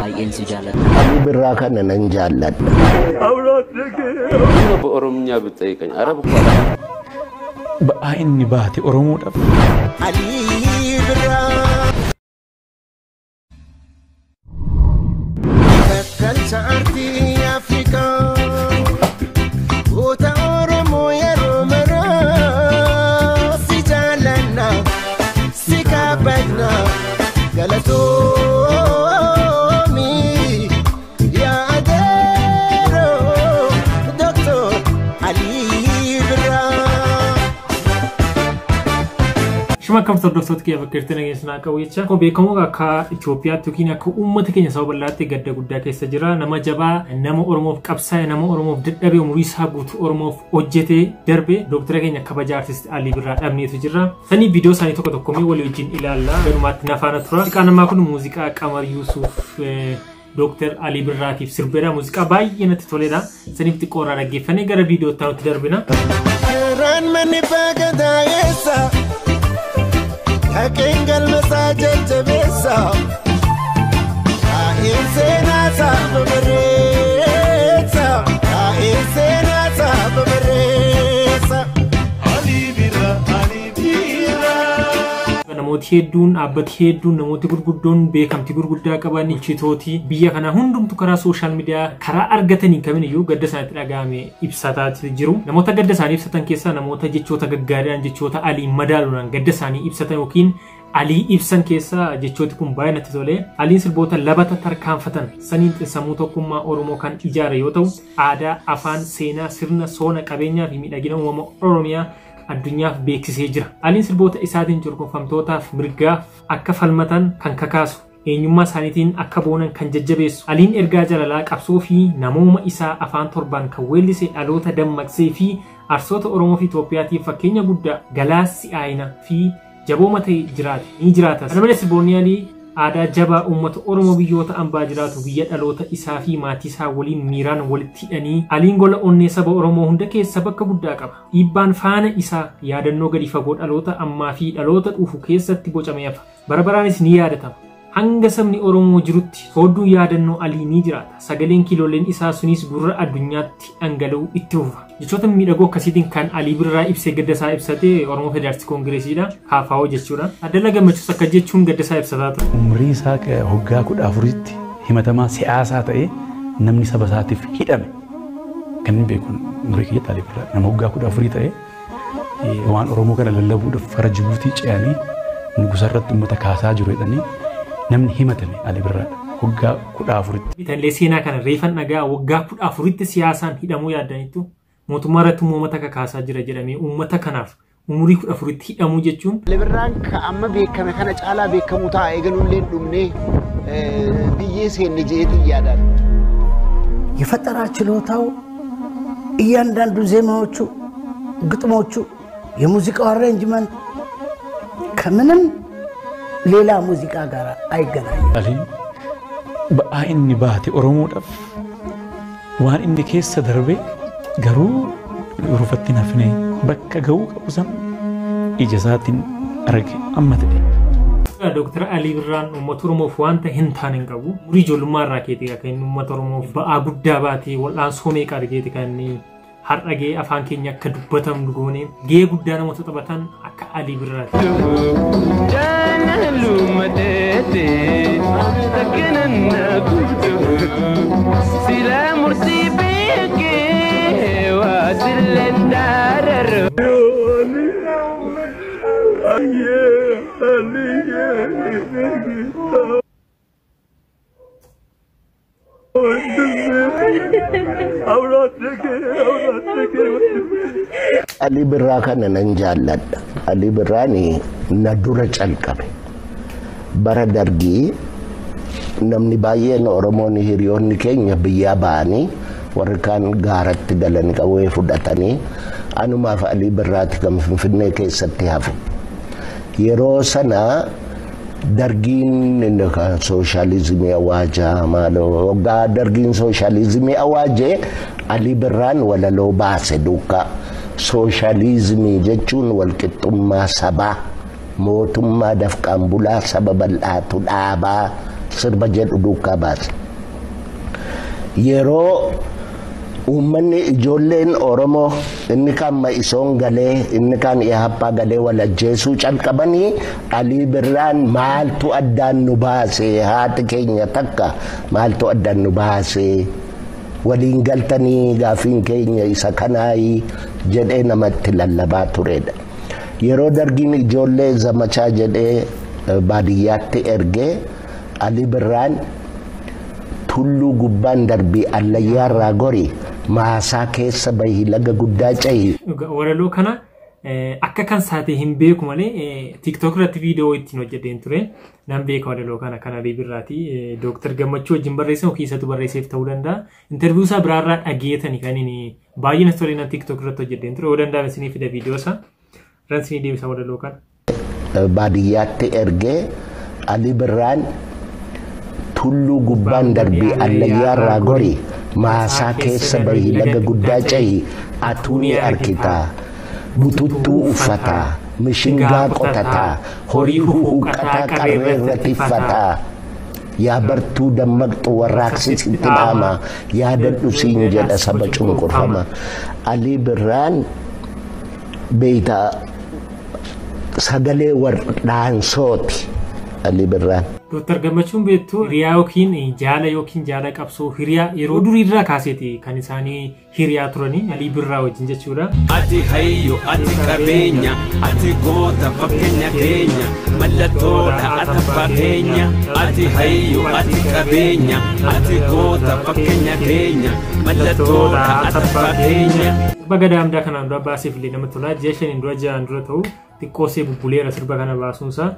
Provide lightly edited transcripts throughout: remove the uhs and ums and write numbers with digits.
baay'een si jaalladha. Ali Birraa kana nan jaalladha. Nama Oromiyyaa bitteekan Arab ba'aa inni baate Oromoodhaaf. Ali Birraa bakkalcha artii Afrikaa goota Oromoo yeroo maraa si jaalladha si kabajna galatoomi yaa adeeroo Dr. Ali Birraa. Shuma kam Ortodoksota kiyya fakkeertanii geessinaa qabu jecha ko beekamoo akka Itoophiyaatti yookiin akka uummata keenya sababa bal'aatti gadda guddaa keessa jira. Nama jabaa, nama Oromoof qabsaa'e, nama Oromoof dadhabee umurii isaa guutuu Oromoof hojjetee darbe Dooktara keenya kabaja Artist Ali Birraa dhabneetu jira. Sanii viidiyoo isaanii tokko tokkomee walii wajjin ilaalla. Garumaatti nafaana tura. Muuziqaa namaa kun muuziqaa Qamar Yuusuf Dr. Ali Birraatiif sirbeera. Muuziqaa baay'ee natti toledha. Saniif xiqqoorraa dhaggeeffannee gara viidiyoo itti aanutti darbina. Hakengal masaje jabesa Aisena sababaresa Aisena sababaresa Ali Birraa namooti hedduun dhaabbati hedduun namooti gurguddoon beekamtii gurguddaa qaban ichitooti biyya kana hundumtu karaa sooshaal miidiyaa karaa argatanii kamiiniyyuu gadda isaaniitti dhagahame ibsataati jiru. Namoota gadda isaanii ibsatan keessaa namoota jechoota gaggaariidhaan jechoota Alii madaaluudhaan gadda isaanii ibsatan yookiin Alii ibsan keessaa jechooti kun baay'ee natti tole. Aliin sirboota labata tarkaanfatan saniin sammuu tokkummaa Oromoo kan ijaare yoo ta'u aadaa, afaan, seenaa, sirna, soona, qabeenyaa fi miidhagina uumama Oromiyaa addunyaaf beeksisee jira. Aliin sirboota isaatiin cunqurfamtootaaf mirgaaf akka falmatan kan kakaasu, eenyummaa isaaniitiin akka boonan kan jajjabeessu. Aliin ergaa jaalalaa qabsoo fi namooma isaa afaan torbaan kan weellisee dhaloota dammaqsee fi arsoota Oromoo fi Itoophiyaatiif fakkeenya guddaa galaassi aayina fi jabooma ta'e ni jiraata. Kana malees sirboonni Alii aadaa jabaa uummata Oromoo biyyoota ambaa jiraatu biyya dhaloota isaa fi maatii isaa waliin miiraan walitti hidhanii Aliin gola onnee saba Oromoo hunda keessa bakka guddaa qaba. Dhiibbaan faana isaa yaadannoo gadi fagoo dhaloota ammaa fi dhaloota dhufu keessatti bocamee hafa. Bara baraanis ni yaadatama. Hanga sabni Oromoo jirutti soodduun yaadannoo Alii ni jiraata. Sagaleen kilooleen isaa sunis gurra addunyaatti dhangala'uu itti fufa. Jechoota miidhagoo akkasiitiin kan Alii Birraa ibsee gadda isaa ibsatee Oromoo Federaalistii Koongireesiidha. Kaafaa'oo jechuudha. Addala Gammachuus akka jechuun gadda isaa ibsataa ture. Umurii isaa waggaa 14tti himatamaa siyaasaa ta'ee namni saba isaatiif hidhame kan hin beekun umurii kiyyaatti Alii Birraa nama waggaa 14 ta'ee waan Oromoo kana lallabuudhaaf fara Jibuutii ce'anii nugusarratti uummata kaasaa jiru jedhanii namni himatame Ali Birraa waggaa 14tti. Bitallee seenaa kana reefan dhagaa waggaa 14tti siyaasaan hidhamuu yaadaniitu mootummaa irratti uummata kakaasaa jira jedhamee uummata kanaaf umurii 14tti hidhamuu jechuun. Ali Birraan amma beekame kana caalaa beekamuu ta'a eegaluullee dhumnee biyyee seenne jeetii yaadaan. የፈጠራ ችሎታው እያንዳንዱ ዜማዎቹ ግጥሞቹ የሙዚቃው አሬንጅመንት ከምንም ሌላ ሙዚቃ ጋር አይገናኝም። Aliin ba'aa inni baate Oromoodhaaf waan inni keessa darbe garuu rufatti nafne bakka ga'uu qabu san ija isaatiin arge amma ta'e. Dooktara Alii Birraan uummata Oromoof wanta hin taane hin qabu. Umurii ijoollummaa irraa keetii akka inni uummata Oromoof ba'aa guddaa baatee wal'aansoo meeqa argeeti kan inni har'a gahee afaan keenya akka dubbatamu goone gahee guddaa namoota taphatan akka Alii Birraati. Ali Birraa kana nan jaalladha. Ali Birraan na dura calqabe. Bara dargii namni baay'een Oromoon hiriyoonni keenya biyyaa ba'anii warri kaan gaaratti galanii qawwee fudhatanii anumaaf Ali Birraati kan Finfinnee keessatti hafe. Yeroo sana dargiin sooshaalizimii awaajaa maaloo waggaa dargiin sooshaalizimii awaajee Ali Birraan walaloo baase duukaa. Sooshaalizimii jechuun walqixxummaa sabaa mootummaa dafqaan bulaa saba bal'aatu dhaabaa sirba jedhu duukaa baase. Yeroo uummanni ijoolleen Oromoo inni kaan Ma'isoon galee inni kaan Ihappaa galee wal ajjeesuu calqabanii Alii Birraan maaltu addaan nu baase haati keenya takka maaltu addaan nu baase waliin galtanii gaafiin keenya isa kanaayi jedhee namatti lallabaa turedha. Yeroo dargiin ijoollee zamachaa jedhee baadiyyaatti ergee Alii Birraan tulluu gubbaan darbii allayyaarraa gori maasaa keessa bahii laga guddaa cehi. Walaloo kana akka kan saate hin beeku malee TikTok irratti viidiyoo ittiin hojjeteen ture. Nan beeka walaloo kana Alii Birraati. Dr. Gammachuu wajjin barreessan keessattuu barreesseef ta'uu danda'a. Interviyuu isaa biraarraa dhageetanii kan inni baay'ina stooriina TikTok irratti hojjeteen ture. Yoo danda'ame isinii fida viidiyoo isaa. Ransinii deebisa walaloo kana. Baadiyyaatti ergee Alii Birraan tulluu gubbaan darbii allayyaarraa gori maasaa keessa bahii laga guddaa cehi atuuni arkitaa bututtuu uffataa mishingaa qotataa horii huhuqqataa qarreerra tiffataa yaa bartuu dammaqxu warraaqsi sitti dhaama yaadadhu siin jedha saba cunqurfama. Alii Birraan beeyta sagalee wardhaansooti Alii Birraan. Dr. Gammachuun beektu hiriyaa yookiin jaala qabsoo hiriyaa yeroo durii irraa kaaseeti kan isaanii hiriyaa turanii Alii Birraa wajjin jechuudha. Ati hayyo ati qabeenya ati goota fakkeenya keenya mallattoodha atabbaa keenya ati hayyo ati qabeenya ati goota fakkeenya keenya mallattoodha atabbaa keenya. Baga daamdaa kanaan dura baasee filee namatti tolaa ji'a shaniin dura ja'an dura ta'u xiqqoosee bubbuleera sirba kana baasuunsaa.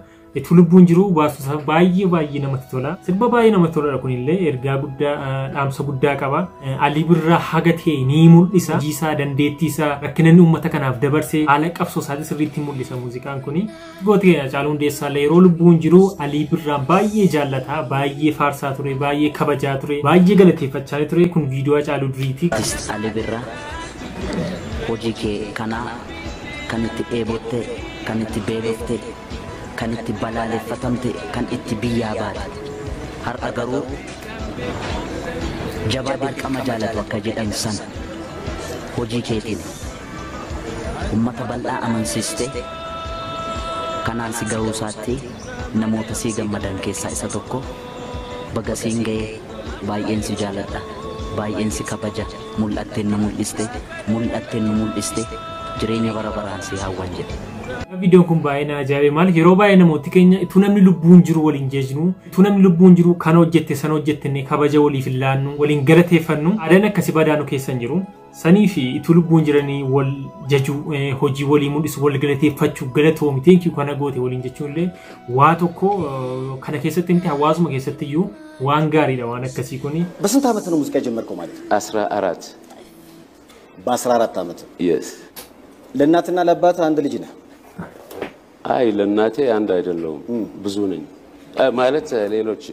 Tulubbuun jiru baasuusaa baay'ee namatti tola. Sirba baay'ee namatti tola kunillee ergaa guddaa dhaamsa guddaa qaba. Alii Birraa haga ta'e ni mul'isa. Hojiisaa dandeettiisaa rakkinni uummata kanaaf dabarsee haala qabsoo isaatii sirriitti mul'isa muuziqaan kuni. Gooti Haacaaluu Hundeessaallee yeroo lubbuun jiru Alii Birraa baay'ee jaallataa baay'ee faarsaa ture baay'ee kabajaa ture baay'ee galateeffachaa ture kun viidiyoo Haacaaluu duriiti. Alii Birraa hojii kee kana kan itti dheebotte kan itti beelofte kan itti balaaleffatamte kan itti biyyaa baate har'a garuu jabaa dirqama jaalatu akka jedhan san hojii keetiin ummata bal'aa amansiiste kanaan si gahuu isaatti namoota sii gammadan keessaa isa tokko baga siin ga'ee baay'een si jaaladha baay'een si kabaja mul'atteen nu mul'iste jireenya bara baraan si hawwan jedhe. Viidiyoon kun baay'ee na ajaa'ibe maaliif yeroo baay'ee namooti keenya itti namni lubbuun jiru waliin jeesnu itti namni lubbuun jiru kan hojjette san hojjettenne kabaja waliif ilaannu waliin galateeffannu aadaan akkasii badaanu keessan jiru sanii fi itti lubbuun jiranii wal jajuu hojii walii mul'isu wal galateeffachuu galatoomi teenkii kana goote waliin jechuunillee waa tokko kana keessatti miti hawaasuma keessatti iyyuu waan gaariidha waan akkasii kuni. በስንት ዓመት ነው ሙዚቃ ጀመርከው ማለት? 14 በ14 ዓመት። yes ለእናትና ለአባት አንድ ልጅ ነህ? አይ ለእናቴ አንድ አይደለም ብዙ ነኝ ማለት ሌሎች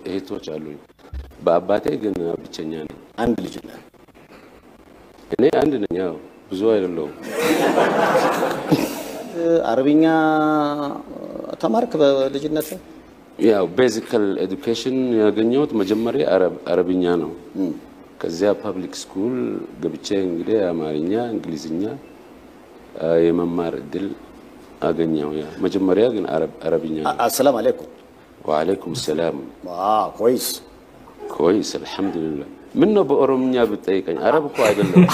እህቶች አሉኝ በአባቴ ግን ብቸኛ ነኝ። አንድ ልጅ ነህ? እኔ አንድ ነኝ ያው ብዙ አይደለም። አረብኛ ተማርክ በልጅነት? ያው ቤዚካል ኤዱኬሽን ያገኘሁት መጀመሪያ አረብኛ ነው። ከዚያ ፐብሊክ ስኩል ገብቼ እንግዲህ አማርኛ እንግሊዝኛ የመማር እድል አገኘው። ያ መጀመሪያ ግን አረብኛ። አሰላሙ አለይኩም። ወአለይኩም ሰላም። ኮይስ አልহামዱሊላህ። ምን ነው በኦሮምኛ ብትጠይቀኝ አረብ እኮ አይደለም።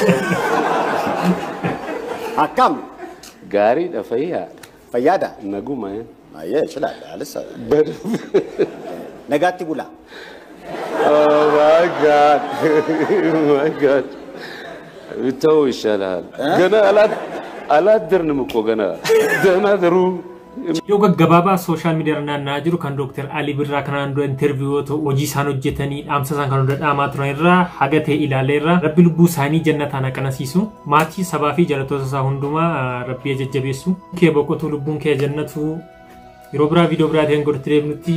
አካም ጋሪ ደፈያ ፈያዳ ነጉማ አየ ይችላል አለሰ ነጋቲ ቡላ Oh my God. ብተው ይሻላል። ገና አላደርንም እኮ ገና ደህና ደሩ። Yoo gaggabaabaa sooshaal miidiyaa irra naanna'aa jiru kan Dr. Alii Birraa kanaan dura interviiwota hojii isaan hojjetanii dhaamsa isaan kan hunda dhaamaa turan irraa haga ta'e ilaaleerra rabbi lubbuu isaanii jannataan qanasiisu maatii sabaa fi jaallattoota isaa hundumaa rabbi jajjabeessu kee boqotu lubbuun kee jannatu yeroo biraa viidiyoo biraatiin godhatti deemnutti